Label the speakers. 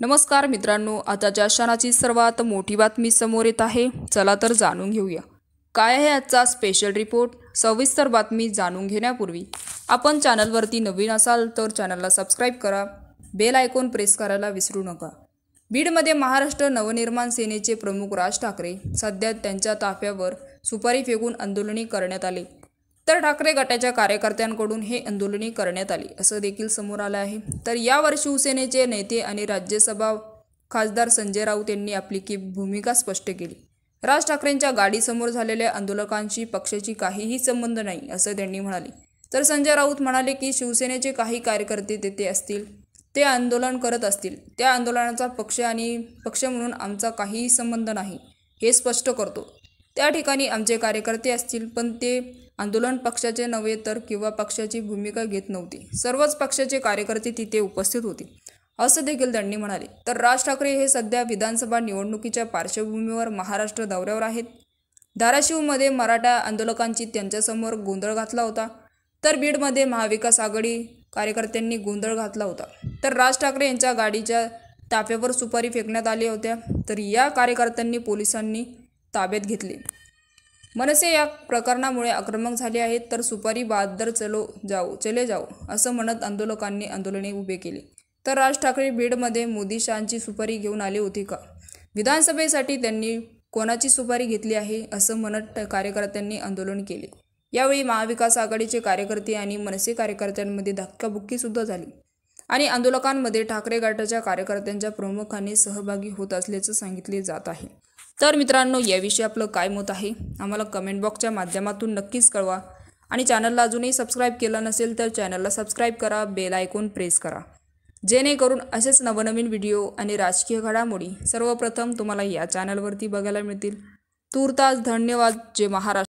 Speaker 1: नमस्कार मित्रांनो, आताच्या क्षणाची सर्वात मोठी बातमी समोर येत आहे. चला तर जाणून घेऊया काय आहे आजचा स्पेशल रिपोर्ट. सविस्तर बातमी जाणून घेण्यापूर्वी आपण चॅनलवरती नवीन असाल तर चॅनलला सबस्क्राईब करा, बेल आयकॉन प्रेस करायला विसरू नका. बीडमध्ये महाराष्ट्र नवनिर्माण सेनेचे प्रमुख राज ठाकरे सध्या त्यांच्या ताफ्यावर सुपारी फेकून आंदोलने करण्यात आले. तर ठाकरे गटाच्या कार्यकर्त्यांकडून हे आंदोलने करण्यात आली असं देखील समोर आलं आहे. तर यावर शिवसेनेचे नेते आणि राज्यसभा खासदार संजय राऊत यांनी आपली भूमिका स्पष्ट केली. राज ठाकरेंच्या गाडीसमोर झालेल्या आंदोलकांशी पक्षाची काहीही संबंध नाही असं त्यांनी म्हणाले. तर संजय राऊत म्हणाले की शिवसेनेचे काही कार्यकर्ते तेथे असतील, ते आंदोलन करत असतील, त्या आंदोलनाचा पक्ष म्हणून आमचा काहीही संबंध नाही हे स्पष्ट करतो. त्या ठिकाणी आमचे कार्यकर्ते असतील, पण ते आंदोलन पक्षाचे नव्हे तर किंवा पक्षाची भूमिका घेत नव्हते. सर्वच पक्षाचे कार्यकर्ते तिथे उपस्थित होते असं देखील त्यांनी म्हणाले. तर राज ठाकरे हे सध्या विधानसभा निवडणुकीच्या पार्श्वभूमीवर महाराष्ट्र दौऱ्यावर आहेत. धाराशिवमध्ये मराठा आंदोलकांची त्यांच्यासमोर गोंधळ घातला होता, तर बीडमध्ये महाविकास आघाडी कार्यकर्त्यांनी गोंधळ घातला होता. तर राज ठाकरे यांच्या गाडीच्या ताफ्यावर सुपारी फेकण्यात आल्या होत्या. तर या कार्यकर्त्यांनी पोलिसांनी ताब्यात घेतले. मनसे या प्रकरणामुळे आक्रमक झाले आहेत. तर सुपारी बहादर चले जाओ असं म्हणत आंदोलकांनी आंदोलने उभे केले. तर राज ठाकरे बीडमध्ये मोदी शहांची सुपारी घेऊन आले होते का? विधानसभेसाठी त्यांनी कोणाची सुपारी घेतली आहे असं म्हणत कार्यकर्त्यांनी आंदोलन केले. यावेळी महाविकास आघाडीचे कार्यकर्ते आणि मनसे कार्यकर्त्यांमध्ये धक्काबुक्की सुद्धा झाली आणि आंदोलकांमध्ये ठाकरे गटाच्या कार्यकर्त्यांच्या प्रमुखांनी सहभागी होत असल्याचं सांगितले जात आहे. तर मित्रांनो, याविषयी आपलं काय मत आहे आम्हाला कमेंट बॉक्सच्या माध्यमातून नक्कीच कळवा आणि चॅनलला अजूनही सबस्क्राईब केलं नसेल तर चॅनलला सबस्क्राईब करा, बेल आयकॉन प्रेस करा, जेणेकरून असेच नवनवीन व्हिडिओ आणि राजकीय घडामोडी सर्वप्रथम तुम्हाला या चॅनलवरती बघायला मिळतील. तूर्तास धन्यवाद. जय महाराष्ट्र.